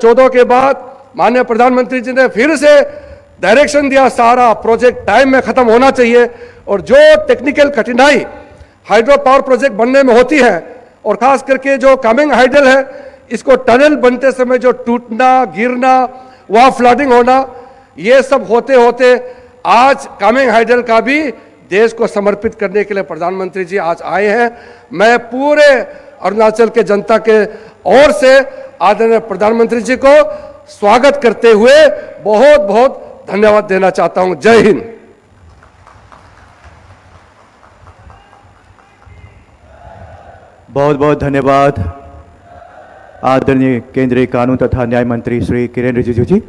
14 के बाद माननीय प्रधानमंत्री जी ने फिर से डायरेक्शन दिया, सारा प्रोजेक्ट टाइम में खत्म होना चाहिए। और जो टेक्निकल कठिनाई हाइड्रो पावर प्रोजेक्ट बनने में होती है, और खास करके जो कामेंग हाइडल है, इसको टनल बनते समय जो टूटना, गिरना, वहां फ्लडिंग होना, ये सब होते होते आज कामेंग हाइडल का भी देश को समर्पित करने के लिए प्रधानमंत्री जी आज आए हैं। मैं पूरे अरुणाचल के जनता के ओर से आदरणीय प्रधानमंत्री जी को स्वागत करते हुए बहुत बहुत धन्यवाद देना चाहता हूं। जय हिंद। बहुत बहुत धन्यवाद आदरणीय केंद्रीय कानून तथा न्याय मंत्री श्री किरेन रिजिजू जी।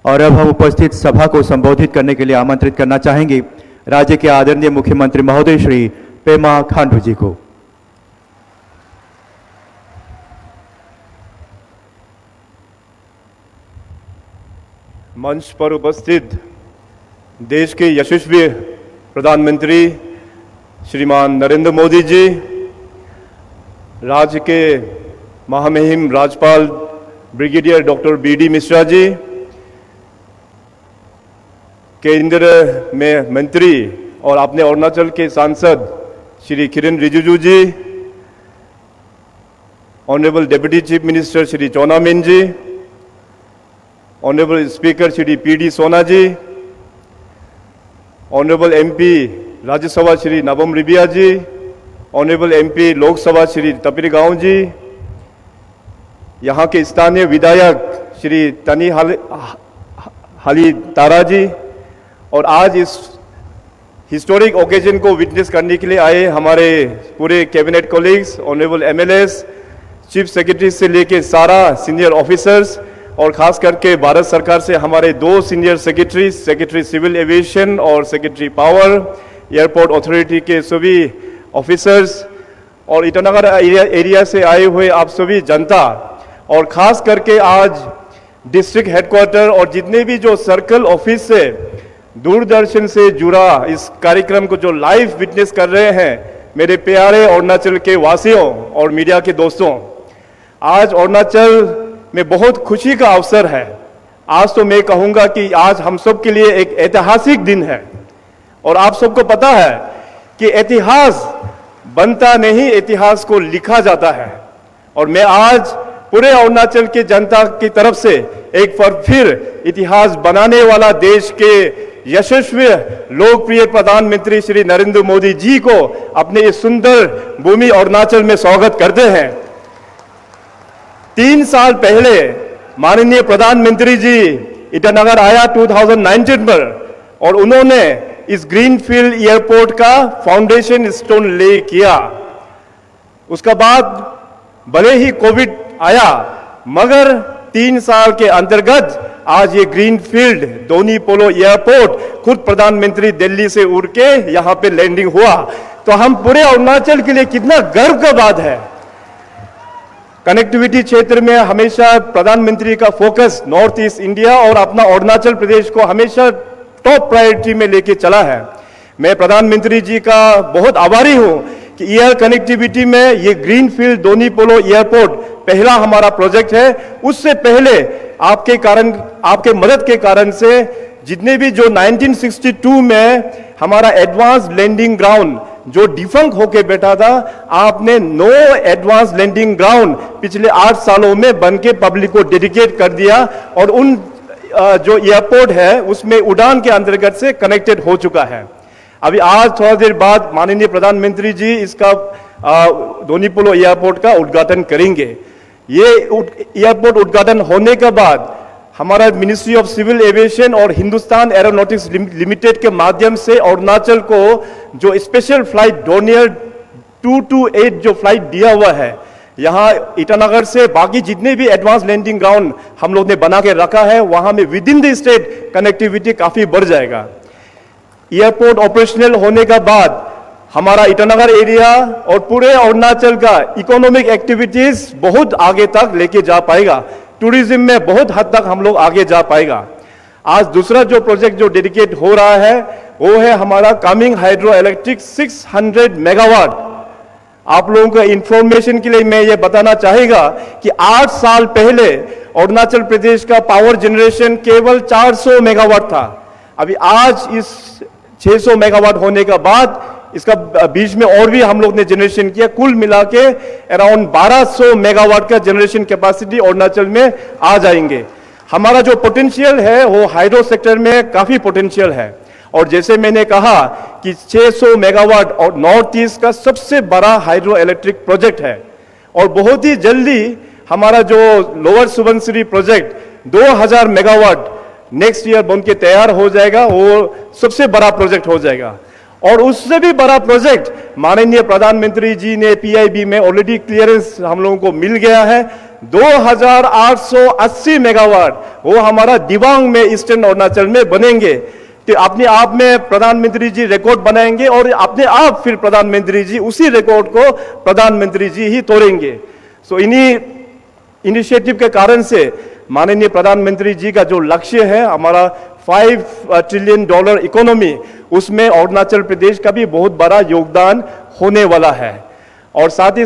और अब हम उपस्थित सभा को संबोधित करने के लिए आमंत्रित करना चाहेंगे राज्य के आदरणीय मुख्यमंत्री महोदय श्री पेमा खांडू जी को। मंच पर उपस्थित देश के यशस्वी प्रधानमंत्री श्रीमान नरेंद्र मोदी जी, राज्य के महामहिम राज्यपाल brigadier doctor B D. Mishra ji, केंद्र में मंत्री और अपने अरुणाचल के सांसद Shri Kiren Rijiju ji, honourable deputy chief minister Shri Chowna Mein ji, honourable speaker Shri P D. Sona ji, honourable MP Rajya Sabha Shri Nabam Rebia ji, honourable MP Lok Sabha Shri Tapir Gao ji, यहाँ के स्थानीय विधायक श्री तनी हाली तारा जी, और आज इस हिस्टोरिक ओकेजन को विटनेस करने के लिए आए हमारे पूरे cabinet colleagues, honourable MLAs, chief secretary से लेके सारा सीनियर ऑफिसर्स, और खास करके भारत सरकार से हमारे 2 senior secretary, secretary civil aviation और सेक्रेटरी पावर, एयरपोर्ट अथॉरिटी के सभी ऑफिसर्स, और ईटानगर एरिया से आए हुए आप सभी जनता, और खास करके आज डिस्ट्रिक्ट हेडक्वार्टर और जितने भी जो सर्कल ऑफिस से दूरदर्शन से जुड़ा इस कार्यक्रम को जो लाइव विटनेस कर रहे हैं, मेरे प्यारे अरुणाचल के वासियों और मीडिया के दोस्तों, आज अरुणाचल में बहुत खुशी का अवसर है। आज तो मैं कहूंगा कि आज हम सब के लिए एक ऐतिहासिक दिन है। और आप सबको पता है कि इतिहास बनता नहीं, इतिहास को लिखा जाता है। और मैं आज पूरे अरुणाचल के जनता की तरफ से एक बार फिर इतिहास बनाने वाला देश के यशस्वी लोकप्रिय प्रधानमंत्री श्री नरेंद्र मोदी जी को अपने इस सुंदर भूमि अरुणाचल में स्वागत करते हैं। 3 साल पहले माननीय प्रधानमंत्री जी ईटानगर आया 2019 पर, और उन्होंने इस ग्रीनफील्ड एयरपोर्ट का फाउंडेशन स्टोन ले किया। उसका बाद भले ही कोविड आया, मगर 3 साल के अंतर्गत आज ये ग्रीनफील्ड दोनी पोलो एयरपोर्ट खुद प्रधानमंत्री दिल्ली से उड़ के यहां पे लैंडिंग हुआ। तो हम पूरे अरुणाचल के लिए कितना गर्व का बात है। कनेक्टिविटी क्षेत्र में हमेशा प्रधानमंत्री का फोकस नॉर्थ ईस्ट इंडिया और अपना अरुणाचल प्रदेश को हमेशा टॉप प्रायोरिटी में लेके चला है। मैं प्रधानमंत्री जी का बहुत आभारी हूं कि एयर कनेक्टिविटी में ये ग्रीनफील्ड दोनी पोलो एयरपोर्ट पहला हमारा प्रोजेक्ट है। उससे पहले आपके मदद के कारण से जितने भी जो 1962 में हमारा एडवांस लैंडिंग ग्राउंड जो डिफंक होके बैठा था, आपने 9 एडवांस लैंडिंग ग्राउंड पिछले 8 सालों में बन के पब्लिक को डेडिकेट कर दिया, और उन जो एयरपोर्ट है उसमें उड़ान के अंतर्गत से कनेक्टेड हो चुका है। अभी आज थोड़ा देर बाद माननीय प्रधानमंत्री जी इसका दोनी पोलो एयरपोर्ट का उद्घाटन करेंगे। ये एयरपोर्ट उद्घाटन होने के बाद हमारा मिनिस्ट्री ऑफ सिविल एविएशन और हिंदुस्तान एरोनॉटिक्स लिमिटेड के माध्यम से अरुणाचल को जो स्पेशल फ्लाइट डोनियर 228 जो फ्लाइट दिया हुआ है, यहाँ ईटानगर से बाकी जितने भी एडवांस लैंडिंग ग्राउंड हम लोग ने बना के रखा है, वहां में with in the state connectivity काफी बढ़ जाएगा। एयरपोर्ट ऑपरेशनल होने के बाद हमारा ईटानगर एरिया और पूरे अरुणाचल का इकोनॉमिक एक्टिविटीज बहुत आगे तक लेके जा पाएगा। टूरिज्म में बहुत हद तक हम लोग आगे जा पाएगा। आज दूसरा जो प्रोजेक्ट जो डेडिकेट हो रहा है वो है हमारा कामिंग हाइड्रो इलेक्ट्रिक 600 मेगावाट आप लोगों को इंफॉर्मेशन के लिए मैं ये बताना चाहेगा कि 8 साल पहले अरुणाचल प्रदेश का पावर जनरेशन केवल 400 मेगावाट था। अभी आज इस 600 मेगावाट होने के बाद इसका बीच में और भी हम लोग ने जनरेशन किया, कुल मिला के अराउंड 1200 मेगावाट का जनरेशन कैपेसिटी अरुणाचल में आ जाएंगे। हमारा जो पोटेंशियल है वो हाइड्रो सेक्टर में काफी पोटेंशियल है, और जैसे मैंने कहा कि 600 मेगावाट और नॉर्थ ईस्ट का सबसे बड़ा हाइड्रो इलेक्ट्रिक प्रोजेक्ट है, और बहुत ही जल्दी हमारा जो lower Subansiri project 2000 megawatt next year बन के तैयार हो जाएगा, वो सबसे बड़ा प्रोजेक्ट हो जाएगा। और उससे भी बड़ा प्रोजेक्ट माननीय प्रधानमंत्री जी ने पीआईबी में ऑलरेडी क्लियरेंस हम लोगों को मिल गया है, 2880 मेगावाट वो हमारा दिबांग में ईस्टर्न अरुणाचल में बनेंगे। तो अपने आप में प्रधानमंत्री जी रिकॉर्ड बनाएंगे और अपने आप फिर प्रधानमंत्री जी उसी रिकॉर्ड को प्रधानमंत्री जी ही तोड़ेंगे। सो इन्हीं इनिशिएटिव के कारण से माननीय प्रधानमंत्री जी का जो लक्ष्य है हमारा $5 ट्रिलियन इकोनॉमी, उसमें अरुणाचल प्रदेश का भी बहुत बड़ा योगदान होने वाला है। और साथ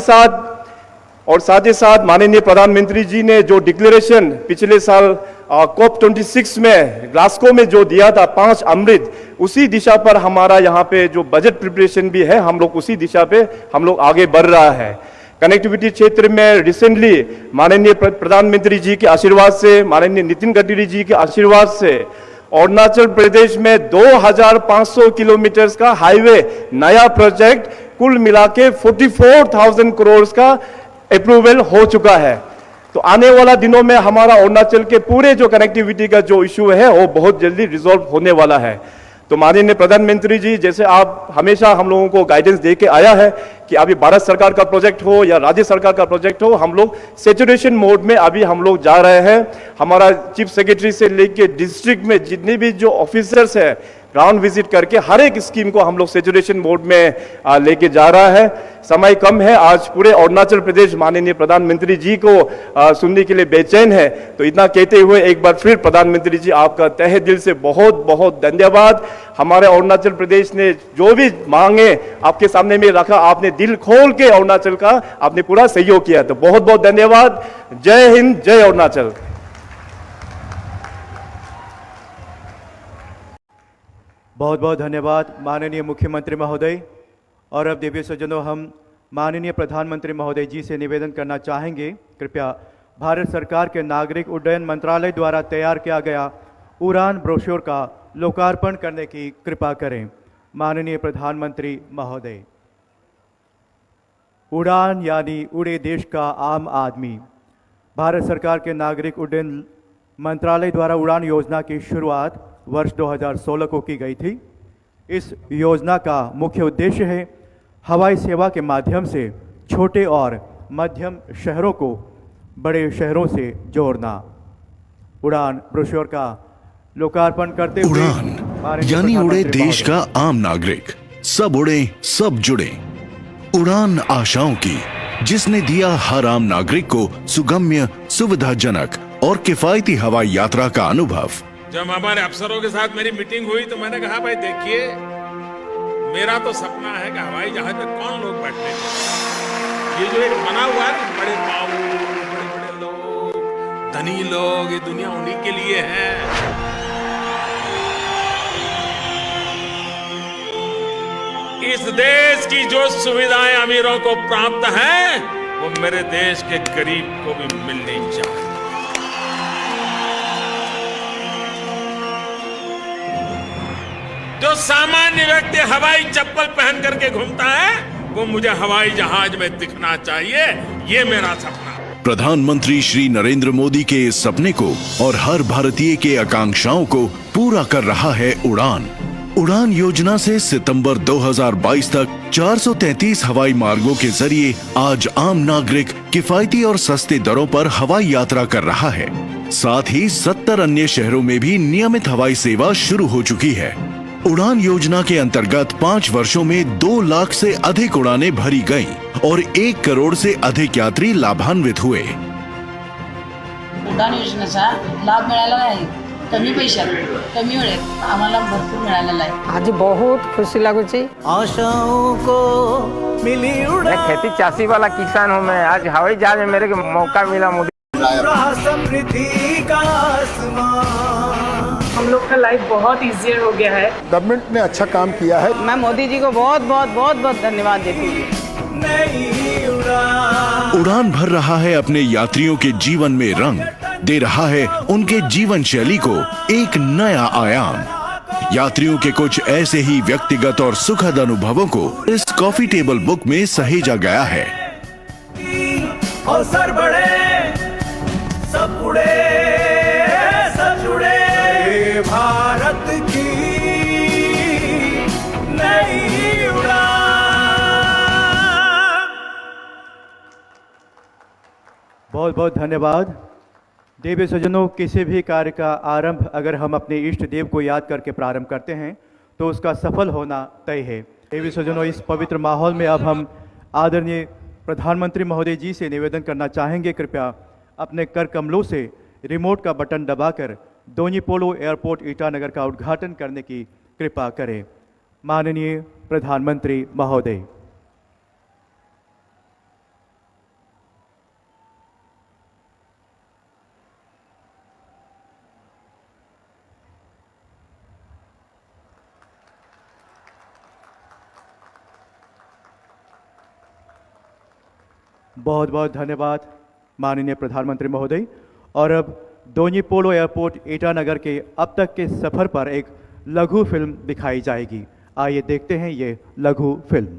ही साथ माननीय प्रधानमंत्री जी ने जो डिक्लेरेशन पिछले साल COP26 में ग्लासगो में जो दिया था 5 अमृत, उसी दिशा पर हमारा यहाँ पे जो बजट प्रिपरेशन भी है, हम लोग उसी दिशा पे हम लोग आगे बढ़ रहा है। कनेक्टिविटी क्षेत्र में रिसेंटली माननीय प्रधानमंत्री जी के आशीर्वाद से, माननीय नितिन गडकरी जी के आशीर्वाद से अरुणाचल प्रदेश में 2500 किलोमीटर का हाईवे नया प्रोजेक्ट कुल मिला के 44,000 करोड़ का अप्रूवल हो चुका है। तो आने वाला दिनों में हमारा अरुणाचल के पूरे जो कनेक्टिविटी का जो इशू है वो बहुत जल्दी रिजॉल्व होने वाला है। तो माननीय प्रधानमंत्री जी, जैसे आप हमेशा हम लोगों को गाइडेंस दे के आया है कि अभी भारत सरकार का प्रोजेक्ट हो या राज्य सरकार का प्रोजेक्ट हो, हम लोग सैचुरेशन मोड में अभी हम लोग जा रहे हैं। हमारा चीफ सेक्रेटरी से लेके डिस्ट्रिक्ट में जितने भी जो ऑफिसर्स है ग्राउंड विजिट करके हर एक स्कीम को हम लोग सैचुरेशन मोड में लेके जा रहा है। समय कम है, आज पूरे अरुणाचल प्रदेश माननीय प्रधानमंत्री जी को सुनने के लिए बेचैन है। तो इतना कहते हुए एक बार फिर प्रधानमंत्री जी आपका तहे दिल से बहुत बहुत धन्यवाद। हमारे अरुणाचल प्रदेश ने जो भी मांगे आपके सामने में रखा, आपने दिल खोल के अरुणाचल का आपने पूरा सहयोग किया, तो बहुत बहुत धन्यवाद। जय हिंद, जय अरुणाचल। बहुत बहुत धन्यवाद माननीय मुख्यमंत्री महोदय। और अब देवी सज्जनों, हम माननीय प्रधानमंत्री महोदय जी से निवेदन करना चाहेंगे, कृपया भारत सरकार के नागरिक उड्डयन मंत्रालय द्वारा तैयार किया गया उड़ान ब्रोशर का लोकार्पण करने की कृपा करें। माननीय प्रधानमंत्री महोदय। उड़ान यानी उड़े देश का आम आदमी। भारत सरकार के नागरिक उड्डयन मंत्रालय द्वारा उड़ान योजना की शुरुआत वर्ष 2016 को की गई थी। इस योजना का मुख्य उद्देश्य है हवाई सेवा के माध्यम से छोटे और मध्यम शहरों को बड़े शहरों से जोड़ना। उड़ान ब्रोशर का लोकार्पण करते हुए उड़ान यानी उड़े देश का आम नागरिक, सब उड़े सब जुड़े। उड़ान आशाओं की, जिसने दिया हर आम नागरिक को सुगम्य, सुविधाजनक और किफायती हवाई यात्रा का अनुभव। जब हमारे अफसरों के साथ मेरी मीटिंग हुई तो मैंने कहा, भाई देखिए, मेरा तो सपना है कि हवाई जहाज में कौन लोग बैठने चाहिए। ये जो एक बना हुआ है, बड़े बाबू, बड़े बड़े लोग, धनी लोग, ये दुनिया उन्हीं के लिए है। इस देश की जो सुविधाएं अमीरों को प्राप्त हैं, वो मेरे देश के गरीब को भी मिलनी चाहिए। जो सामान्य व्यक्ति हवाई चप्पल पहन करके घूमता है, वो मुझे हवाई जहाज में दिखना चाहिए। ये मेरा सपना। प्रधानमंत्री श्री नरेंद्र मोदी के इस सपने को और हर भारतीय के आकांक्षाओं को पूरा कर रहा है उड़ान। उड़ान योजना से सितंबर 2022 तक 433 हवाई मार्गों के जरिए आज आम नागरिक किफायती और सस्ते दरों पर हवाई यात्रा कर रहा है। साथ ही 70 अन्य शहरों में भी नियमित हवाई सेवा शुरू हो चुकी है। उड़ान योजना के अंतर्गत 5 वर्षों में 2 लाख से अधिक उड़ानें भरी गईं और 1 करोड़ से अधिक यात्री लाभान्वित हुए। उडान योजनेचा लाभ मिळाला नाही, कमी पैशात कमी वेळेत आम्हाला भरपूर मिळालेला आहे। आज बहुत खुशी लगुची। आशाओं को मिली उड़ान। मैं खेती चासी वाला किसान हूँ। मैं आज हवाई जहाज में मेरे को मौका मिला। मोदी समृद्धि का आसमान। हम लोग का लाइफ बहुत इजियर हो गया है। गवर्नमेंट ने अच्छा काम किया है। मैं मोदी जी को बहुत बहुत बहुत बहुत धन्यवाद देती हूँ। नई उड़ान। उड़ान भर रहा है अपने यात्रियों के जीवन में रंग, दे रहा है उनके जीवन शैली को एक नया आयाम। यात्रियों के कुछ ऐसे ही व्यक्तिगत और सुखद अनुभवों को इस कॉफी टेबल बुक में सहेजा गया है। और सर बढ़े सब उड़े सब जुड़े भारत की नई उड़ान। बहुत बहुत धन्यवाद। देवी सज्जनों, किसी भी कार्य का आरंभ अगर हम अपने इष्ट देव को याद करके प्रारंभ करते हैं तो उसका सफल होना तय है। देवी सज्जनों, इस पवित्र माहौल में अब हम आदरणीय प्रधानमंत्री महोदय जी से निवेदन करना चाहेंगे, कृपया अपने कर कमलों से रिमोट का बटन दबाकर दोन्यी पोलो एयरपोर्ट ईटानगर का उद्घाटन करने की कृपा करें। माननीय प्रधानमंत्री महोदय। बहुत बहुत धन्यवाद माननीय प्रधानमंत्री महोदय। और अब दोन्यी पोलो एयरपोर्ट ईटानगर के अब तक के सफर पर एक लघु फिल्म दिखाई जाएगी। आइए देखते हैं ये लघु फिल्म।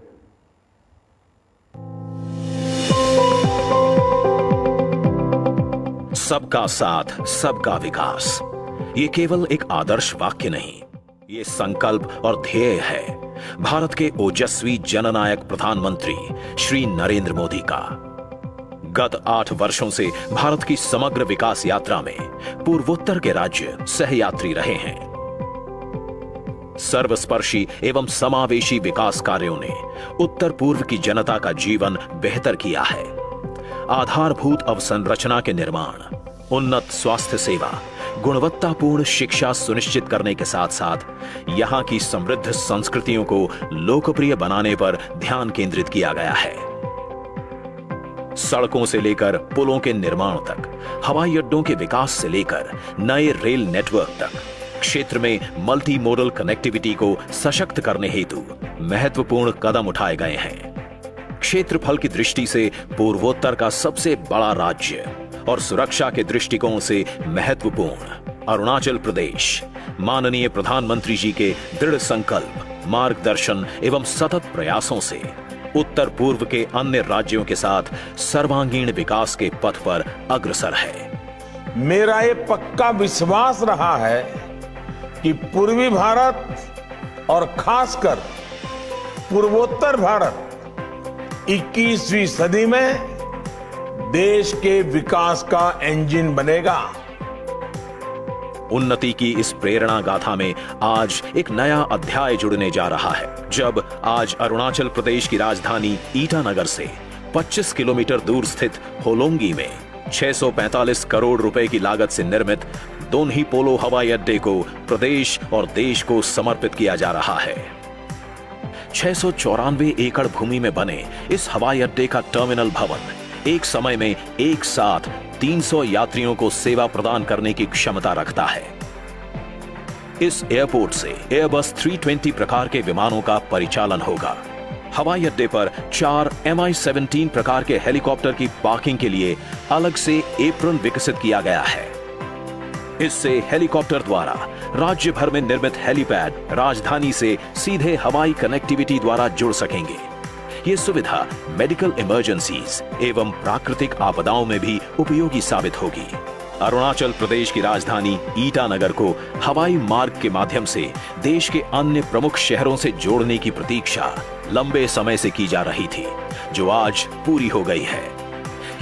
सबका साथ, सबका विकास, ये केवल एक आदर्श वाक्य नहीं, ये संकल्प और ध्येय है भारत के ओजस्वी जननायक प्रधानमंत्री श्री नरेंद्र मोदी का। गत 8 वर्षों से भारत की समग्र विकास यात्रा में पूर्वोत्तर के राज्य सहयात्री रहे हैं। सर्वस्पर्शी एवं समावेशी विकास कार्यों ने उत्तर पूर्व की जनता का जीवन बेहतर किया है। आधारभूत अवसंरचना के निर्माण, उन्नत स्वास्थ्य सेवा, गुणवत्तापूर्ण शिक्षा सुनिश्चित करने के साथ साथ यहां की समृद्ध संस्कृतियों को लोकप्रिय बनाने पर ध्यान केंद्रित किया गया है। सड़कों से लेकर पुलों के निर्माण तक, हवाई अड्डों के विकास से लेकर नए रेल नेटवर्क तक, क्षेत्र में मल्टी मोडल कनेक्टिविटी को सशक्त करने हेतु महत्वपूर्ण कदम उठाए गए हैं। क्षेत्रफल की दृष्टि से पूर्वोत्तर का सबसे बड़ा राज्य और सुरक्षा के दृष्टिकोण से महत्वपूर्ण अरुणाचल प्रदेश माननीय प्रधानमंत्री जी के दृढ़ संकल्प, मार्गदर्शन एवं सतत प्रयासों से उत्तर पूर्व के अन्य राज्यों के साथ सर्वांगीण विकास के पथ पर अग्रसर है। मेरा ये पक्का विश्वास रहा है कि पूर्वी भारत और खासकर पूर्वोत्तर भारत 21वीं सदी में देश के विकास का इंजन बनेगा। उन्नति की इस प्रेरणा गाथा में आज एक नया अध्याय जुड़ने जा रहा है, जब आज अरुणाचल प्रदेश की राजधानी ईटानगर से 25 किलोमीटर दूर स्थित होलोंगी में 645 करोड़ रुपए की लागत से निर्मित दोन्ही पोलो हवाई अड्डे को प्रदेश और देश को समर्पित किया जा रहा है। 694 एकड़ भूमि में बने इस हवाई अड्डे का टर्मिनल भवन एक समय में एक साथ 300 यात्रियों को सेवा प्रदान करने की क्षमता रखता है। इस एयरपोर्ट से एयरबस 320 प्रकार के विमानों का परिचालन होगा। हवाई अड्डे पर 4 Mi-17 प्रकार के हेलीकॉप्टर की पार्किंग के लिए अलग से एप्रन विकसित किया गया है। इससे हेलीकॉप्टर द्वारा राज्य भर में निर्मित हेलीपैड राजधानी से सीधे हवाई कनेक्टिविटी द्वारा जुड़ सकेंगे। ये सुविधा मेडिकल इमरजेंसीज एवं प्राकृतिक आपदाओं में भी उपयोगी साबित होगी। अरुणाचल प्रदेश की राजधानी ईटानगर को हवाई मार्ग के माध्यम से देश के अन्य प्रमुख शहरों से जोड़ने की प्रतीक्षा लंबे समय से की जा रही थी, जो आज पूरी हो गई है।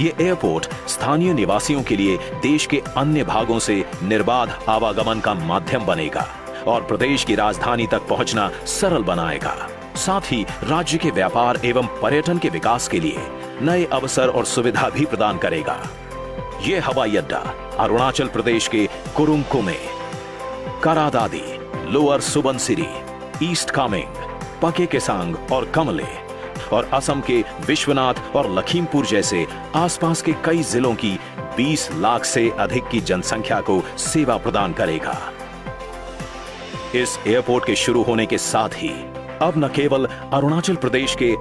ये एयरपोर्ट स्थानीय निवासियों के लिए देश के अन्य भागों से निर्बाध आवागमन का माध्यम बनेगा और प्रदेश की राजधानी तक पहुंचना सरल बनाएगा। साथ ही राज्य के व्यापार एवं पर्यटन के विकास के लिए नए अवसर और सुविधा भी प्रदान करेगा। ये हवाई अड्डा अरुणाचल प्रदेश के कुरुंग कुमे, करादादी, लोअर सुबनसिरी, ईस्ट कामेंग, पके केसांग और कमले और असम के विश्वनाथ और लखीमपुर जैसे आसपास के कई जिलों की 20 लाख से अधिक की जनसंख्या को सेवा प्रदान करेगा। इस एयरपोर्ट के शुरू होने के साथ ही अब न केवल अरुणाचल प्रदेश के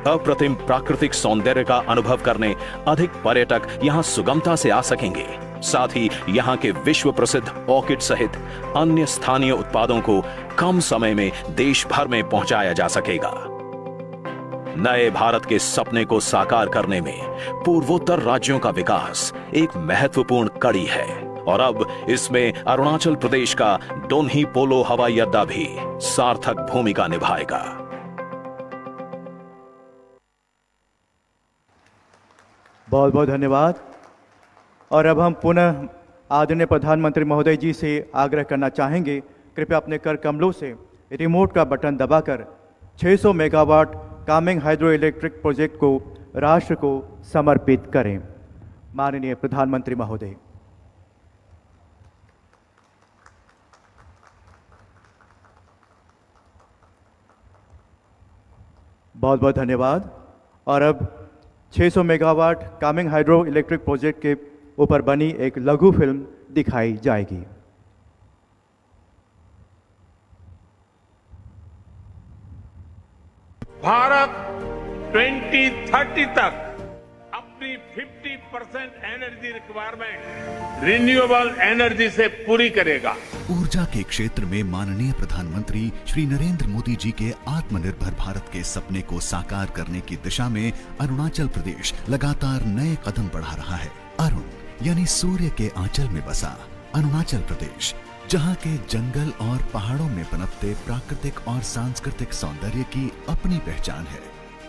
अप्रतिम प्राकृतिक सौंदर्य का अनुभव करने अधिक पर्यटक यहां सुगमता से आ सकेंगे, साथ ही यहां के विश्व प्रसिद्ध ऑर्किड सहित अन्य स्थानीय उत्पादों को कम समय में देश भर में पहुंचाया जा सकेगा। नए भारत के सपने को साकार करने में पूर्वोत्तर राज्यों का विकास एक महत्वपूर्ण कड़ी है और अब इसमें अरुणाचल प्रदेश का डोन्ही पोलो हवाई अड्डा भी सार्थक भूमिका निभाएगा। बहुत बहुत धन्यवाद। और अब हम पुनः आदरणीय प्रधानमंत्री महोदय जी से आग्रह करना चाहेंगे, कृपया अपने कर कमलों से रिमोट का बटन दबाकर 600 megawatt Kameng hydro electric project को राष्ट्र को समर्पित करें। माननीय प्रधानमंत्री महोदय। बहुत बहुत धन्यवाद। और अब 600 megawatt Kameng hydro electric project के ऊपर बनी एक लघु फिल्म दिखाई जाएगी। भारत 2030 तक अपनी 50% एनर्जी रिक्वायरमेंट रिन्यूएबल एनर्जी से पूरी करेगा। ऊर्जा के क्षेत्र में माननीय प्रधानमंत्री श्री नरेंद्र मोदी जी के आत्मनिर्भर भारत के सपने को साकार करने की दिशा में अरुणाचल प्रदेश लगातार नए कदम बढ़ा रहा है। अरुण यानी सूर्य के आंचल में बसा अरुणाचल प्रदेश, जहां के जंगल और पहाड़ों में पनपते प्राकृतिक और सांस्कृतिक सौंदर्य की अपनी पहचान है।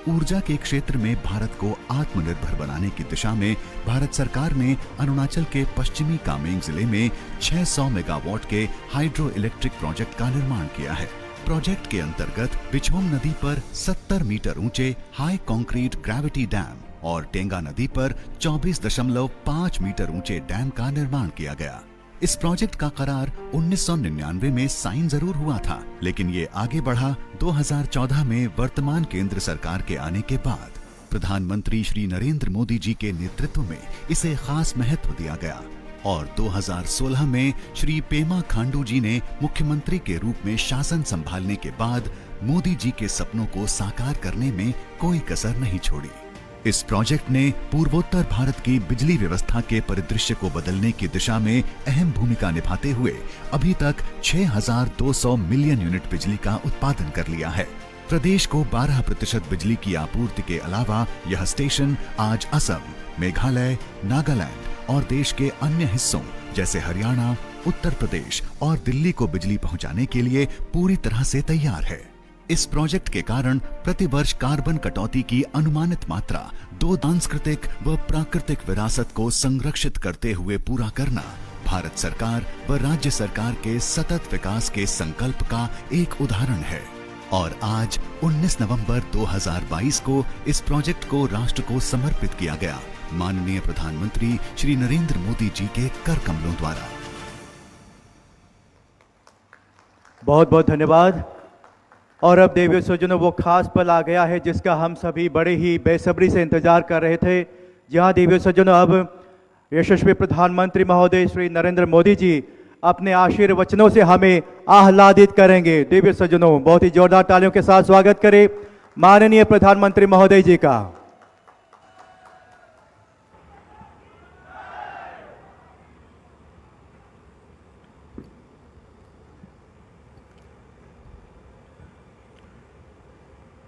ऊर्जा के क्षेत्र में भारत को आत्मनिर्भर बनाने की दिशा में भारत सरकार ने अरुणाचल के पश्चिमी कामेंग जिले में 600 मेगावाट के हाइड्रो इलेक्ट्रिक प्रोजेक्ट का निर्माण किया है। प्रोजेक्ट के अंतर्गत बिछोम नदी पर 70 मीटर ऊंचे हाई कंक्रीट ग्रेविटी डैम और टेंगा नदी पर 24.5 मीटर ऊंचे डैम का निर्माण किया गया। इस प्रोजेक्ट का करार 1999 में साइन जरूर हुआ था, लेकिन ये आगे बढ़ा 2014 में वर्तमान केंद्र सरकार के आने के बाद। प्रधानमंत्री श्री नरेंद्र मोदी जी के नेतृत्व में इसे खास महत्व दिया गया और 2016 में श्री पेमा खांडू जी ने मुख्यमंत्री के रूप में शासन संभालने के बाद मोदी जी के सपनों को साकार करने में कोई कसर नहीं छोड़ी। इस प्रोजेक्ट ने पूर्वोत्तर भारत की बिजली व्यवस्था के परिदृश्य को बदलने की दिशा में अहम भूमिका निभाते हुए अभी तक 6,200 मिलियन यूनिट बिजली का उत्पादन कर लिया है। प्रदेश को 12% बिजली की आपूर्ति के अलावा यह स्टेशन आज असम, मेघालय, नागालैंड और देश के अन्य हिस्सों जैसे हरियाणा, उत्तर प्रदेश और दिल्ली को बिजली पहुंचाने के लिए पूरी तरह से तैयार है। इस प्रोजेक्ट के कारण प्रतिवर्ष कार्बन कटौती की अनुमानित मात्रा 2 सांस्कृतिक व प्राकृतिक विरासत को संरक्षित करते हुए पूरा करना भारत सरकार व राज्य सरकार के सतत विकास के संकल्प का एक उदाहरण है। और आज 19 नवंबर 2022 को इस प्रोजेक्ट को राष्ट्र को समर्पित किया गया, माननीय प्रधानमंत्री श्री नरेंद्र मोदी जी के कर कमलों द्वारा। बहुत बहुत धन्यवाद। और अब देवी सज्जनों, वो खास पल आ गया है जिसका हम सभी बड़े ही बेसब्री से इंतजार कर रहे थे। जहां देवी सज्जनों अब यशस्वी प्रधानमंत्री महोदय श्री नरेंद्र मोदी जी अपने आशीर्वचनों से हमें आह्लादित करेंगे। देवी सज्जनों, बहुत ही जोरदार तालियों के साथ स्वागत करें माननीय प्रधानमंत्री महोदय जी का।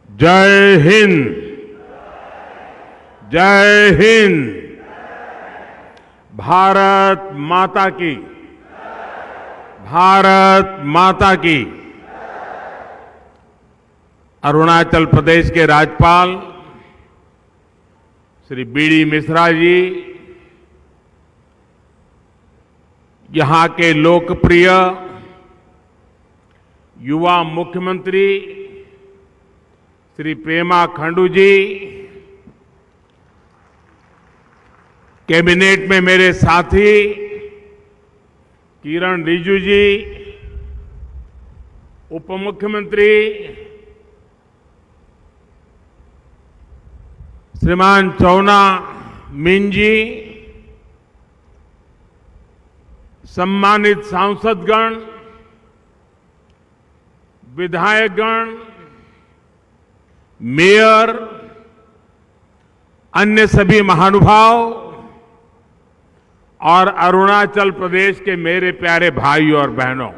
जय हिंद, जय हिंद। भारत माता की, भारत माता की। अरुणाचल प्रदेश के राज्यपाल श्री बीडी मिश्रा जी, यहां के लोकप्रिय युवा मुख्यमंत्री श्री पेमा खांडू जी, कैबिनेट में मेरे साथी किरण रिजिजू जी, उप मुख्यमंत्री श्रीमान चौना मीन जी, सम्मानित सांसदगण, विधायकगण, मेयर, अन्य सभी महानुभाव और अरुणाचल प्रदेश के मेरे प्यारे भाइयों और बहनों,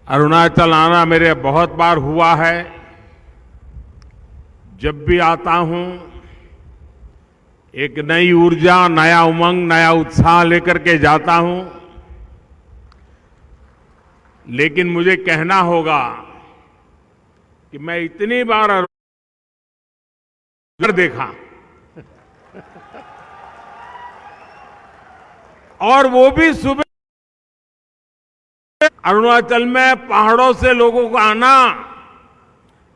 अरुणाचल आना मेरे बहुत बार हुआ है। जब भी आता हूं एक नई ऊर्जा, नया उमंग, नया उत्साह लेकर के जाता हूं। लेकिन मुझे कहना होगा कि मैं इतनी बार अरुणाचल देखा और वो भी सुबह। अरुणाचल में पहाड़ों से लोगों को आना,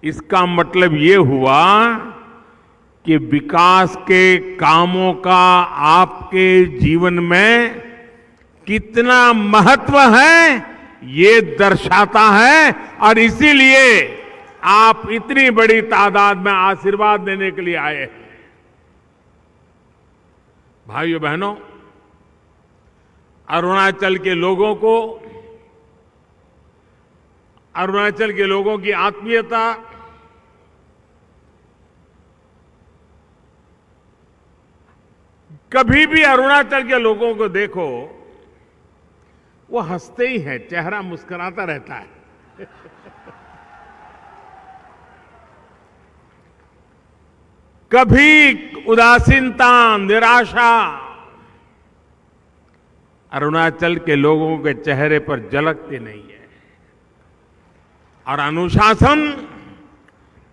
इसका मतलब ये हुआ कि विकास के कामों का आपके जीवन में कितना महत्व है, ये दर्शाता है। और इसीलिए आप इतनी बड़ी तादाद में आशीर्वाद देने के लिए आए हैं। भाइयों बहनों, अरुणाचल के लोगों को, अरुणाचल के लोगों की आत्मीयता, कभी भी अरुणाचल के लोगों को देखो, वो हंसते ही हैं, चेहरा मुस्कुराता रहता है। कभी उदासीनता, निराशा अरुणाचल के लोगों के चेहरे पर झलकती नहीं है। और अनुशासन,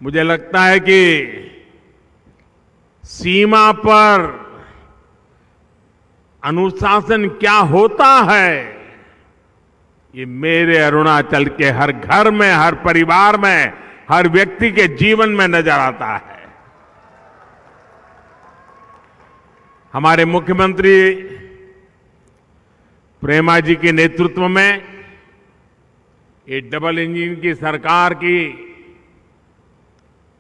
मुझे लगता है कि सीमा पर अनुशासन क्या होता है, ये मेरे अरुणाचल के हर घर में, हर परिवार में, हर व्यक्ति के जीवन में नजर आता है। हमारे मुख्यमंत्री प्रेमा जी के नेतृत्व में ये डबल इंजन की सरकार की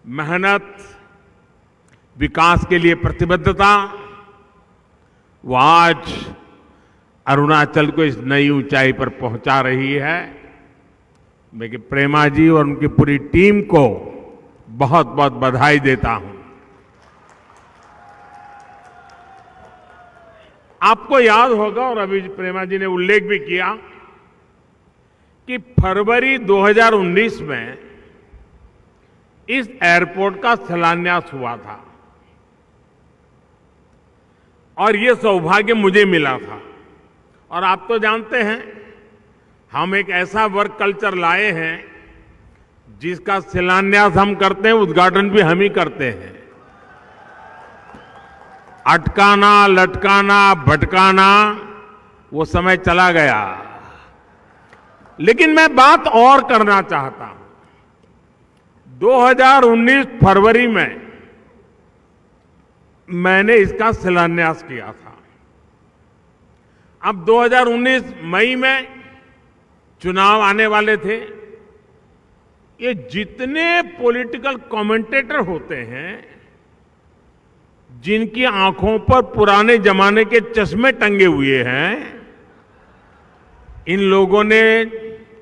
मेहनत, विकास के लिए प्रतिबद्धता, वो आज अरुणाचल को इस नई ऊंचाई पर पहुंचा रही है। मैं प्रेमा जी और उनकी पूरी टीम को बहुत बहुत बधाई देता हूं। आपको याद होगा, और अभी प्रेमा जी ने उल्लेख भी किया, कि फरवरी 2019 में इस एयरपोर्ट का शिलान्यास हुआ था और ये सौभाग्य मुझे मिला था। और आप तो जानते हैं, हम एक ऐसा वर्क कल्चर लाए हैं जिसका शिलान्यास हम करते हैं, उद्घाटन भी हम ही करते हैं। अटकाना, लटकाना, भटकाना, वो समय चला गया। लेकिन मैं बात और करना चाहता हूं। 2019 फरवरी में मैंने इसका शिलान्यास किया था। अब 2019 मई में चुनाव आने वाले थे। ये जितने पॉलिटिकल कमेंटेटर होते हैं, जिनकी आंखों पर पुराने जमाने के चश्मे टंगे हुए हैं, इन लोगों ने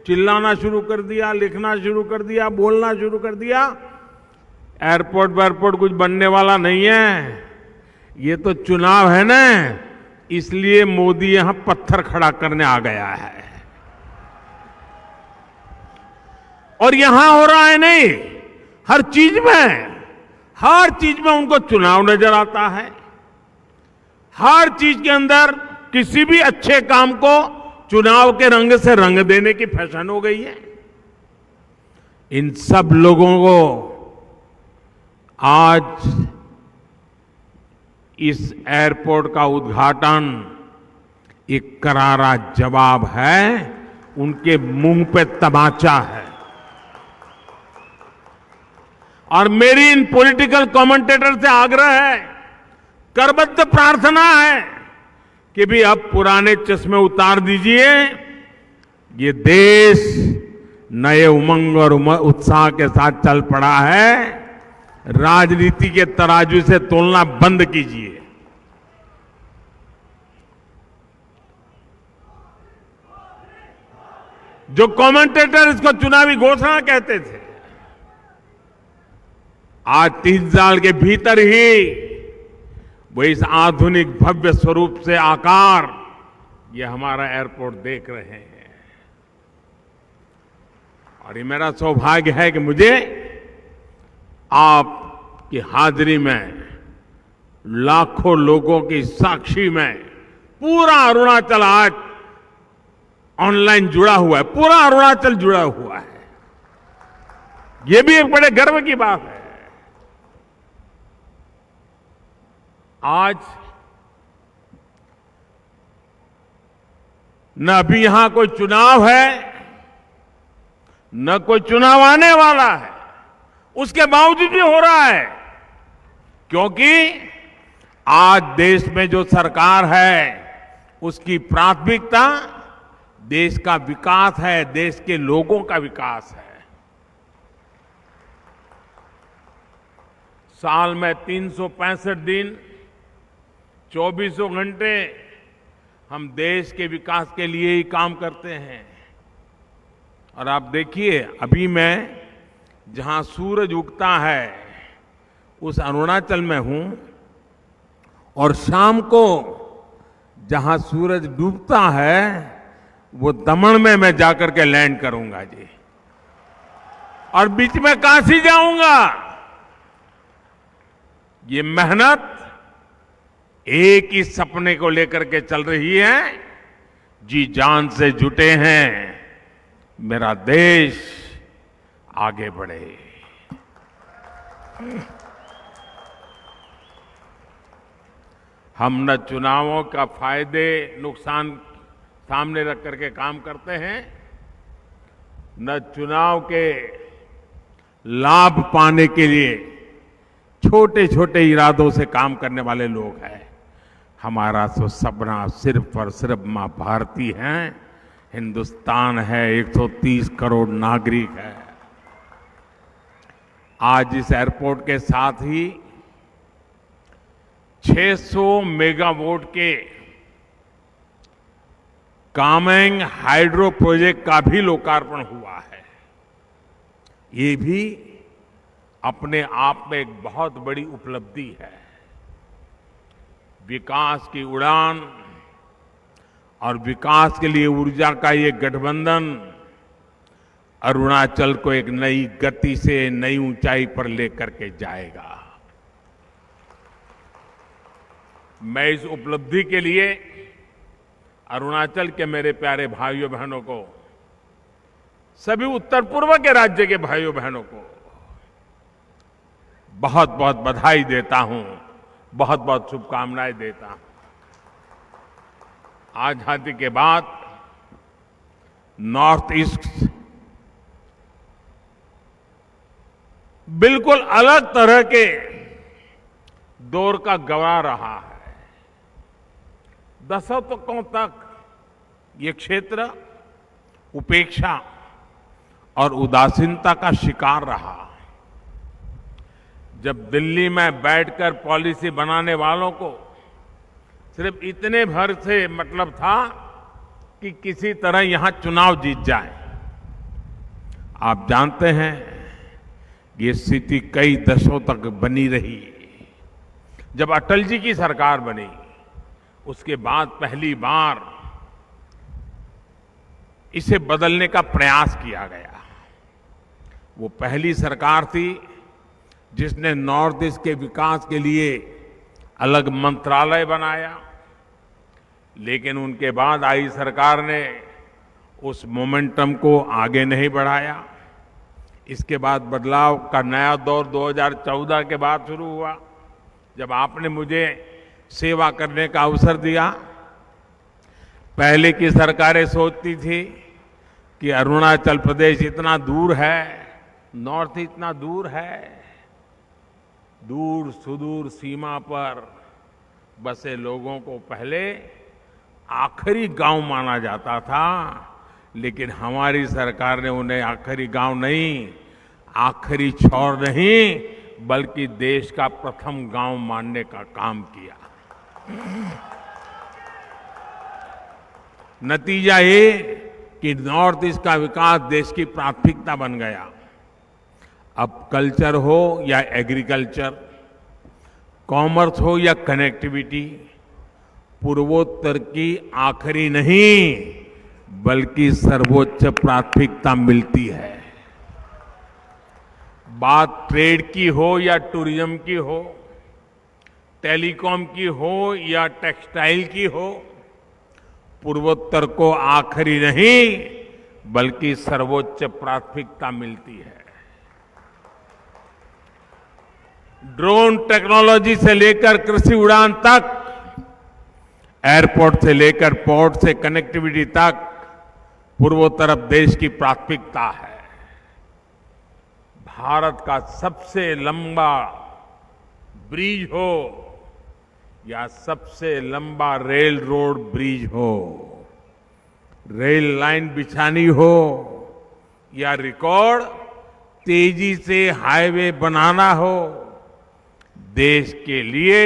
चिल्लाना शुरू कर दिया, लिखना शुरू कर दिया, बोलना शुरू कर दिया, एयरपोर्ट वेयरपोर्ट कुछ बनने वाला नहीं है, ये तो चुनाव है ना, इसलिए मोदी यहां पत्थर खड़ा करने आ गया है। और यहां हो रहा है नहीं, हर चीज में उनको चुनाव नजर आता है। हर चीज के अंदर किसी भी अच्छे काम को चुनाव के रंग से रंग देने की फैशन हो गई है। इन सब लोगों को आज इस एयरपोर्ट का उद्घाटन एक करारा जवाब है, उनके मुंह पे तमाचा है। और मेरी इन पॉलिटिकल कमेंटेटर से आग्रह है, करबद्ध प्रार्थना है कि भी अब पुराने चश्मे उतार दीजिए, ये देश नए उमंग और उत्साह के साथ चल पड़ा है। राजनीति के तराजू से तोलना बंद कीजिए। जो कमेंटेटर इसको चुनावी घोषणा कहते थे, आज 3 साल के भीतर ही वो इस आधुनिक भव्य स्वरूप से आकार ये हमारा एयरपोर्ट देख रहे हैं। और ये मेरा सौभाग्य है कि मुझे आपकी हाजिरी में, लाखों लोगों की साक्षी में पूरा अरुणाचल आज ऑनलाइन जुड़ा हुआ है, पूरा अरुणाचल जुड़ा हुआ है। ये भी एक बड़े गर्व की बात है। आज न अभी यहां कोई चुनाव है, न कोई चुनाव आने वाला है, उसके बावजूद भी हो रहा है, क्योंकि आज देश में जो सरकार है उसकी प्राथमिकता देश का विकास है, देश के लोगों का विकास है। साल में 365 दिन 24 घंटे हम देश के विकास के लिए ही काम करते हैं। और आप देखिए, अभी मैं जहां सूरज उगता है उस अरुणाचल में हूं, और शाम को जहां सूरज डूबता है वो दमन में मैं जाकर के लैंड करूंगा जी, और बीच में काशी जाऊंगा। ये मेहनत एक ही सपने को लेकर के चल रही है, जी जान से जुटे हैं, मेरा देश आगे बढ़े। हम न चुनावों का फायदे नुकसान सामने रख करके काम करते हैं, न चुनाव के लाभ पाने के लिए छोटे छोटे इरादों से काम करने वाले लोग हैं। हमारा तो सपना सिर्फ और सिर्फ मां भारती हैं, हिंदुस्तान है, 130 करोड़ नागरिक है। आज इस एयरपोर्ट के साथ ही 600 मेगावाट के कामेंग हाइड्रो प्रोजेक्ट का भी लोकार्पण हुआ है। ये भी अपने आप में एक बहुत बड़ी उपलब्धि है। विकास की उड़ान और विकास के लिए ऊर्जा का ये गठबंधन अरुणाचल को एक नई गति से नई ऊंचाई पर लेकर के जाएगा। मैं इस उपलब्धि के लिए अरुणाचल के मेरे प्यारे भाइयों बहनों को, सभी उत्तर पूर्व के राज्य के भाइयों बहनों को बहुत बहुत बधाई देता हूं, बहुत बहुत शुभकामनाएं देता हूं। आजादी के बाद नॉर्थ ईस्ट बिल्कुल अलग तरह के दौर का गवाह रहा है। दशकों तक ये क्षेत्र उपेक्षा और उदासीनता का शिकार रहा। जब दिल्ली में बैठकर पॉलिसी बनाने वालों को सिर्फ इतने भर से मतलब था कि किसी तरह यहां चुनाव जीत जाए। आप जानते हैं ये स्थिति कई दशकों तक बनी रही। जब अटल जी की सरकार बनी उसके बाद पहली बार इसे बदलने का प्रयास किया गया। वो पहली सरकार थी जिसने नॉर्थ ईस्ट के विकास के लिए अलग मंत्रालय बनाया, लेकिन उनके बाद आई सरकार ने उस मोमेंटम को आगे नहीं बढ़ाया। इसके बाद बदलाव का नया दौर 2014 के बाद शुरू हुआ, जब आपने मुझे सेवा करने का अवसर दिया। पहले की सरकारें सोचती थी कि अरुणाचल प्रदेश इतना दूर है, नॉर्थ इतना दूर है, दूर सुदूर सीमा पर बसे लोगों को पहले आखिरी गांव माना जाता था, लेकिन हमारी सरकार ने उन्हें आखिरी गांव नहीं, आखिरी छोर नहीं, बल्कि देश का प्रथम गांव मानने का काम किया। नतीजा ये कि नॉर्थ ईस्ट का विकास देश की प्राथमिकता बन गया। अब कल्चर हो या एग्रीकल्चर, कॉमर्स हो या कनेक्टिविटी, पूर्वोत्तर की आखिरी नहीं बल्कि सर्वोच्च प्राथमिकता मिलती है। बात ट्रेड की हो या टूरिज्म की हो, टेलीकॉम की हो या टेक्सटाइल की हो, पूर्वोत्तर को आखिरी नहीं बल्कि सर्वोच्च प्राथमिकता मिलती है। ड्रोन टेक्नोलॉजी से लेकर कृषि उड़ान तक, एयरपोर्ट से लेकर पोर्ट से कनेक्टिविटी तक, पूर्वोत्तर अब देश की प्राथमिकता है। भारत का सबसे लंबा ब्रिज हो या सबसे लंबा रेल रोड ब्रिज हो, रेल लाइन बिछानी हो या रिकॉर्ड तेजी से हाईवे बनाना हो, देश के लिए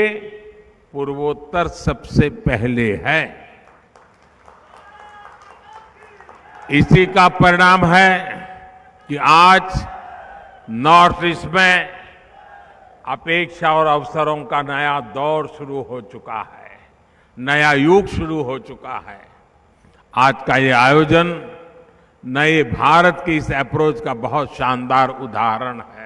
पूर्वोत्तर सबसे पहले है। इसी का परिणाम है कि आज नॉर्थ ईस्ट में अपेक्षा और अवसरों का नया दौर शुरू हो चुका है, नया युग शुरू हो चुका है। आज का ये आयोजन नए भारत की इस अप्रोच का बहुत शानदार उदाहरण है।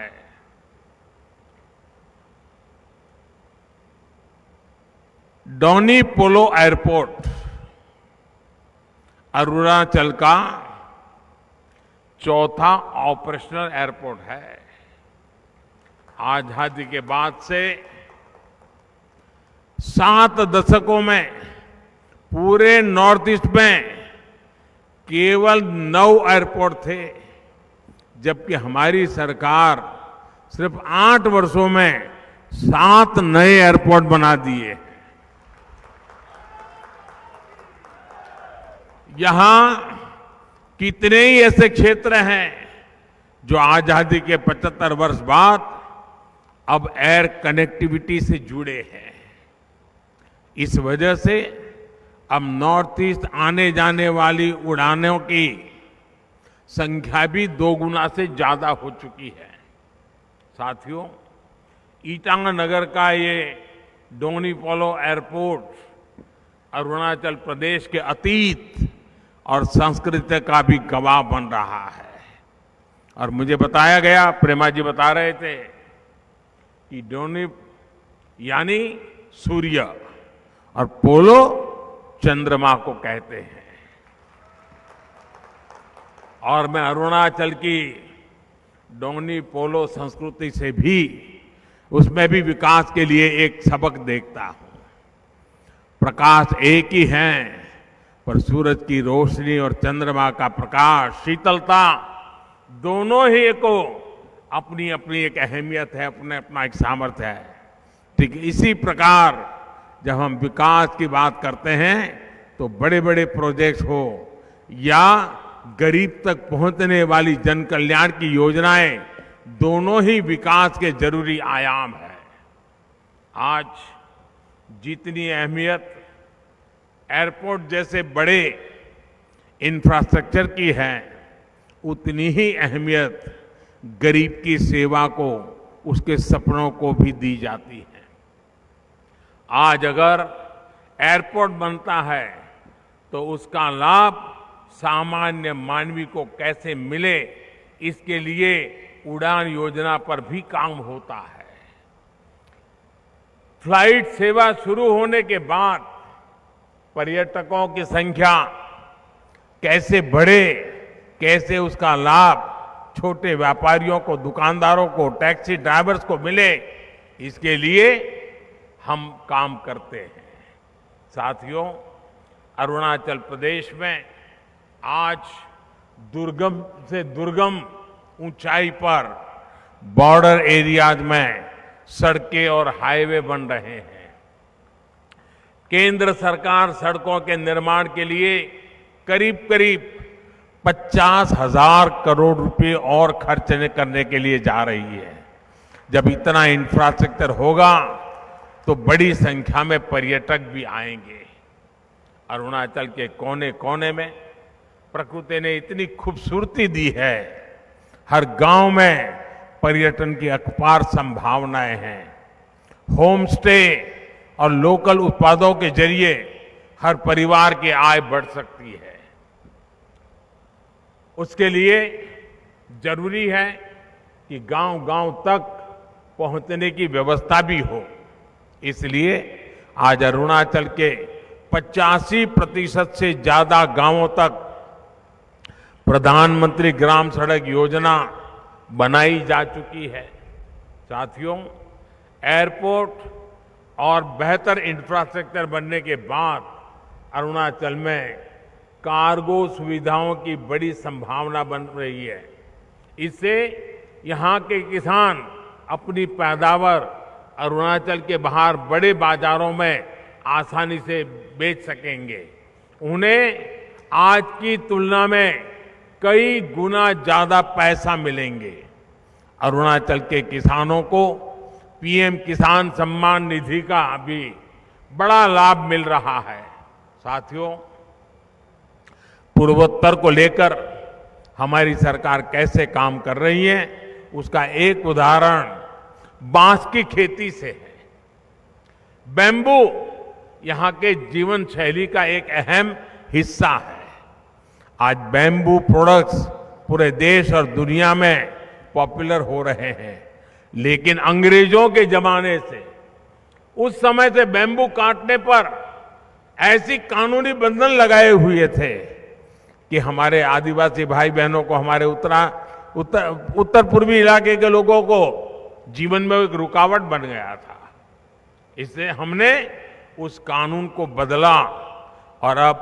डोनी पोलो एयरपोर्ट अरुणाचल का चौथा ऑपरेशनल एयरपोर्ट है। आजादी के बाद से 7 दशकों में पूरे नॉर्थ ईस्ट में केवल 9 एयरपोर्ट थे, जबकि हमारी सरकार सिर्फ 8 वर्षों में 7 नए एयरपोर्ट बना दिए। यहां कितने ही ऐसे क्षेत्र हैं जो आजादी के 75 वर्ष बाद अब एयर कनेक्टिविटी से जुड़े हैं। इस वजह से अब नॉर्थ ईस्ट आने जाने वाली उड़ानों की संख्या भी 2 गुना से ज्यादा हो चुकी है। साथियों, ईटानगर का ये डोनी पोलो एयरपोर्ट अरुणाचल प्रदेश के अतीत और संस्कृति का भी गवाह बन रहा है। और मुझे बताया गया, प्रेमा जी बता रहे थे कि डोनी यानी सूर्य और पोलो चंद्रमा को कहते हैं। और मैं अरुणाचल की डोनी पोलो संस्कृति से भी, उसमें भी विकास के लिए एक सबक देखता हूं। प्रकाश एक ही है, पर सूरज की रोशनी और चंद्रमा का प्रकाश, शीतलता, दोनों ही को अपनी अपनी एक अहमियत है, अपना एक सामर्थ्य है। ठीक इसी प्रकार जब हम विकास की बात करते हैं तो बड़े बड़े प्रोजेक्ट्स हो या गरीब तक पहुंचने वाली जन कल्याण की योजनाएं, दोनों ही विकास के जरूरी आयाम है। आज जितनी अहमियत एयरपोर्ट जैसे बड़े इंफ्रास्ट्रक्चर की है, उतनी ही अहमियत गरीब की सेवा को, उसके सपनों को भी दी जाती है। आज अगर एयरपोर्ट बनता है तो उसका लाभ सामान्य मानवी को कैसे मिले, इसके लिए उड़ान योजना पर भी काम होता है। फ्लाइट सेवा शुरू होने के बाद पर्यटकों की संख्या कैसे बढ़े, कैसे उसका लाभ छोटे व्यापारियों को, दुकानदारों को, टैक्सी ड्राइवर्स को मिले, इसके लिए हम काम करते हैं। साथियों, अरुणाचल प्रदेश में आज दुर्गम से दुर्गम ऊंचाई पर बॉर्डर एरियाज में सड़कें और हाईवे बन रहे हैं। केंद्र सरकार सड़कों के निर्माण के लिए करीब करीब 50,000 करोड़ रुपए और खर्च करने के लिए जा रही है। जब इतना इंफ्रास्ट्रक्चर होगा तो बड़ी संख्या में पर्यटक भी आएंगे। अरुणाचल के कोने कोने में प्रकृति ने इतनी खूबसूरती दी है। हर गांव में पर्यटन की अपार संभावनाएं हैं। होम स्टे और लोकल उत्पादों के जरिए हर परिवार की आय बढ़ सकती है। उसके लिए जरूरी है कि गांव-गांव तक पहुंचने की व्यवस्था भी हो। इसलिए आज अरुणाचल के 85% से ज्यादा गांवों तक प्रधानमंत्री ग्राम सड़क योजना बनाई जा चुकी है। साथियों, एयरपोर्ट और बेहतर इंफ्रास्ट्रक्चर बनने के बाद अरुणाचल में कार्गो सुविधाओं की बड़ी संभावना बन रही है। इससे यहां के किसान अपनी पैदावार अरुणाचल के बाहर बड़े बाजारों में आसानी से बेच सकेंगे। उन्हें आज की तुलना में कई गुना ज्यादा पैसा मिलेंगे। अरुणाचल के किसानों को पीएम किसान सम्मान निधि का भी बड़ा लाभ मिल रहा है। साथियों, पूर्वोत्तर को लेकर हमारी सरकार कैसे काम कर रही है, उसका एक उदाहरण बांस की खेती से है। बैम्बू यहां के जीवन शैली का एक अहम हिस्सा है। आज बैम्बू प्रोडक्ट्स पूरे देश और दुनिया में पॉपुलर हो रहे हैं। लेकिन अंग्रेजों के जमाने से, उस समय से बैम्बू काटने पर ऐसी कानूनी बंधन लगाए हुए थे कि हमारे आदिवासी भाई बहनों को, हमारे उत्तर पूर्वी इलाके के लोगों को जीवन में एक रुकावट बन गया था। इसलिए हमने उस कानून को बदला और अब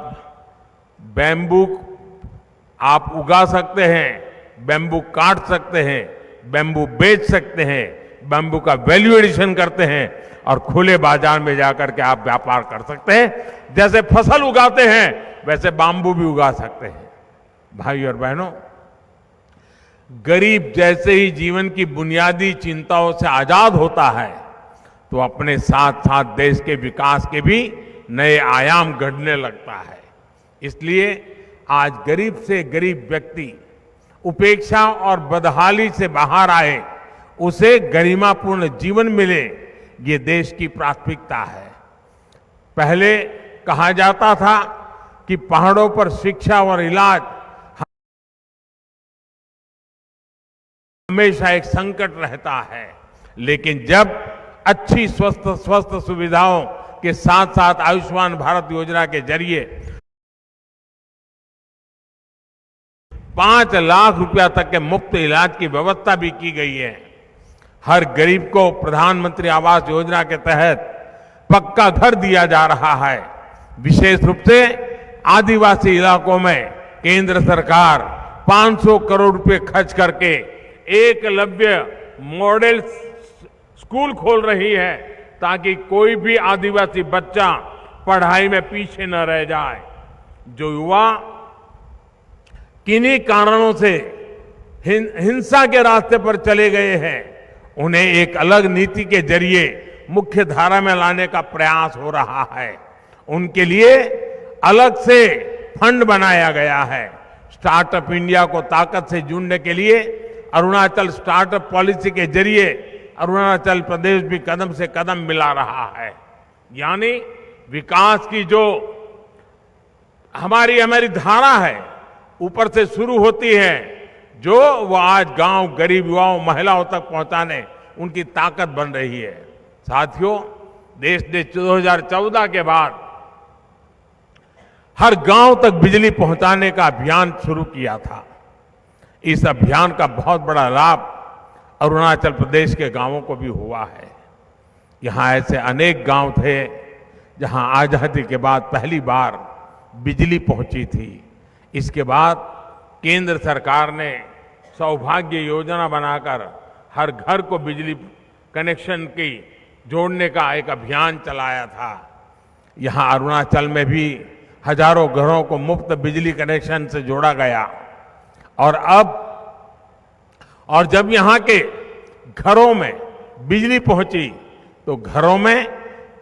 बैम्बू आप उगा सकते हैं, बैम्बू काट सकते हैं, बैम्बू बेच सकते हैं, बैम्बू का वैल्यू एडिशन करते हैं और खुले बाजार में जाकर के आप व्यापार कर सकते हैं। जैसे फसल उगाते हैं वैसे बैम्बू भी उगा सकते हैं। भाई और बहनों, गरीब जैसे ही जीवन की बुनियादी चिंताओं से आजाद होता है तो अपने साथ साथ देश के विकास के भी नए आयाम गढ़ने लगता है। इसलिए आज गरीब से गरीब व्यक्ति उपेक्षा और बदहाली से बाहर आए, उसे गरिमापूर्ण जीवन मिले, ये देश की प्राथमिकता है। पहले कहा जाता था कि पहाड़ों पर शिक्षा और इलाज हमेशा एक संकट रहता है, लेकिन जब अच्छी स्वस्थ सुविधाओं के साथ साथ आयुष्मान भारत योजना के जरिए 5 लाख रुपया तक के मुफ्त इलाज की व्यवस्था भी की गई है। हर गरीब को प्रधानमंत्री आवास योजना के तहत पक्का घर दिया जा रहा है। विशेष रूप से आदिवासी इलाकों में केंद्र सरकार 500 करोड़ रुपए खर्च करके एकलव्य मॉडल स्कूल खोल रही है ताकि कोई भी आदिवासी बच्चा पढ़ाई में पीछे न रह जाए। जो युवा किन्हीं कारणों से हिंसा के रास्ते पर चले गए हैं, उन्हें एक अलग नीति के जरिए मुख्य धारा में लाने का प्रयास हो रहा है। उनके लिए अलग से फंड बनाया गया है। स्टार्टअप इंडिया को ताकत से जोड़ने के लिए अरुणाचल स्टार्टअप पॉलिसी के जरिए अरुणाचल प्रदेश भी कदम से कदम मिला रहा है। यानी विकास की जो हमारी धारा है, ऊपर से शुरू होती है, जो वो आज गांव, गरीब युवाओं, महिलाओं तक पहुंचाने उनकी ताकत बन रही है। साथियों, देश ने 2014 के बाद हर गांव तक बिजली पहुंचाने का अभियान शुरू किया था। इस अभियान का बहुत बड़ा लाभ अरुणाचल प्रदेश के गांवों को भी हुआ है। यहां ऐसे अनेक गांव थे जहां आजादी के बाद पहली बार बिजली पहुंची थी। इसके बाद केंद्र सरकार ने सौभाग्य योजना बनाकर हर घर को बिजली कनेक्शन की जोड़ने का एक अभियान चलाया था। यहाँ अरुणाचल में भी हजारों घरों को मुफ्त बिजली कनेक्शन से जोड़ा गया। और जब यहाँ के घरों में बिजली पहुंची तो घरों में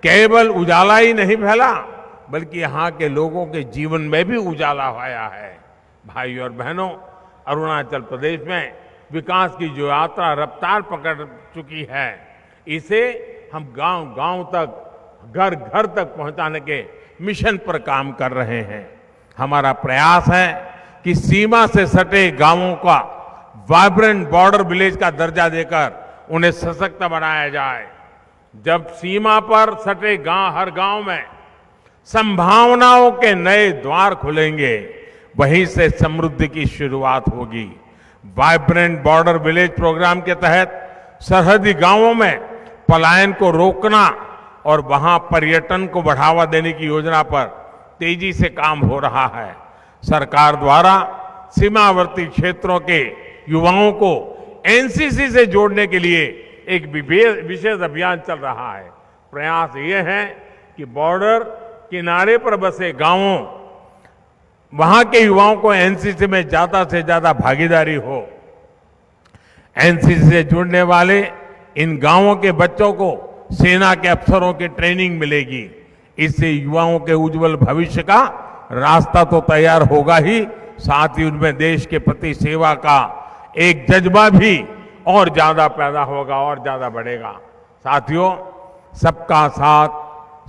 केवल उजाला ही नहीं फैला, बल्कि यहाँ के लोगों के जीवन में भी उजाला आया है। भाई और बहनों, अरुणाचल प्रदेश में विकास की जो यात्रा रफ्तार पकड़ चुकी है, इसे हम गांव-गांव तक, घर-घर तक पहुंचाने के मिशन पर काम कर रहे हैं। हमारा प्रयास है कि सीमा से सटे गांवों का वाइब्रेंट बॉर्डर विलेज का दर्जा देकर उन्हें सशक्त बनाया जाए। जब सीमा पर सटे हर गांव में संभावनाओं के नए द्वार खुलेंगे, वहीं से समृद्धि की शुरुआत होगी। वाइब्रेंट बॉर्डर विलेज प्रोग्राम के तहत सरहदी गांवों में पलायन को रोकना और वहां पर्यटन को बढ़ावा देने की योजना पर तेजी से काम हो रहा है। सरकार द्वारा सीमावर्ती क्षेत्रों के युवाओं को एनसीसी से जोड़ने के लिए एक विशेष अभियान चल रहा है। प्रयास ये है कि बॉर्डर किनारे पर बसे गांवों, वहां के युवाओं को एनसीसी में ज्यादा से ज्यादा भागीदारी हो। एनसीसी से जुड़ने वाले इन गांवों के बच्चों को सेना के अफसरों की ट्रेनिंग मिलेगी। इससे युवाओं के उज्जवल भविष्य का रास्ता तो तैयार होगा ही, साथ ही उनमें देश के प्रति सेवा का एक जज्बा भी और ज्यादा पैदा होगा और ज्यादा बढ़ेगा। साथियों, सबका साथ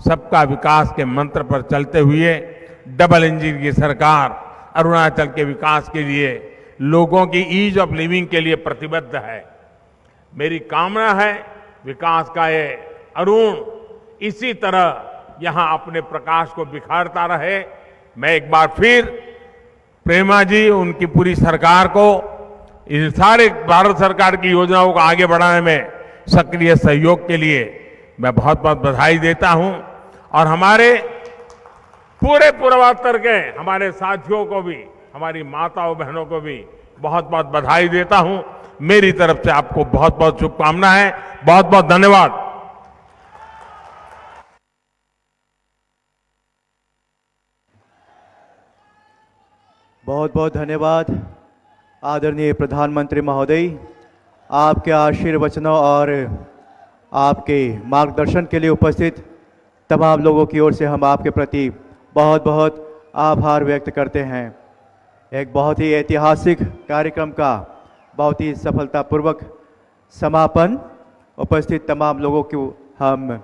सबका विकास के मंत्र पर चलते हुए डबल इंजन की सरकार अरुणाचल के विकास के लिए, लोगों की ईज ऑफ लिविंग के लिए प्रतिबद्ध है। मेरी कामना है विकास का ये अरुण इसी तरह यहां अपने प्रकाश को बिखारता रहे। मैं एक बार फिर प्रेमा जी, उनकी पूरी सरकार को, इन सारे भारत सरकार की योजनाओं को आगे बढ़ाने में सक्रिय सहयोग के लिए मैं बहुत बहुत बधाई देता हूं। और हमारे पूरे पूर्वोत्तर के हमारे साथियों को भी, हमारी माताओं बहनों को भी बहुत बहुत बधाई देता हूं। मेरी तरफ से आपको बहुत बहुत शुभकामनाएं, बहुत बहुत धन्यवाद। बहुत बहुत धन्यवाद आदरणीय प्रधानमंत्री महोदय। आपके आशीर्वचनों और आपके मार्गदर्शन के लिए उपस्थित तमाम लोगों की ओर से हम आपके प्रति बहुत बहुत आभार व्यक्त करते हैं। एक बहुत ही ऐतिहासिक कार्यक्रम का बहुत ही सफलतापूर्वक समापन। उपस्थित तमाम लोगों को हम